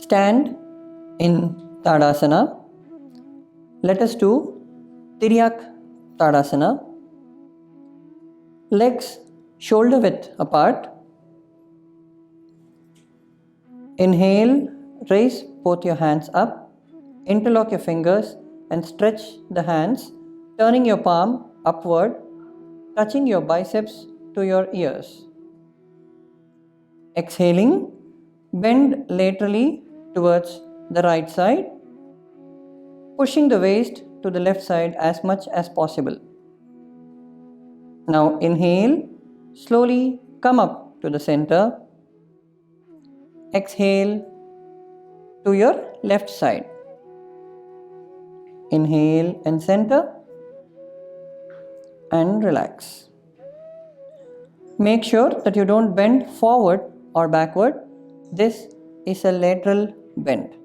Stand in tadasana. Let us do Triyak tadasana. Legs shoulder width apart. Inhale, raise both your hands up. Interlock your fingers and stretch the hands, turning your palm upward, touching your biceps to your ears. Exhaling, bend laterally towards the right side, pushing the waist to the left side as much as possible. Now inhale, slowly come up to the center. Exhale to your left side. Inhale and center and relax. Make sure that you don't bend forward or backward. This is a lateral bend.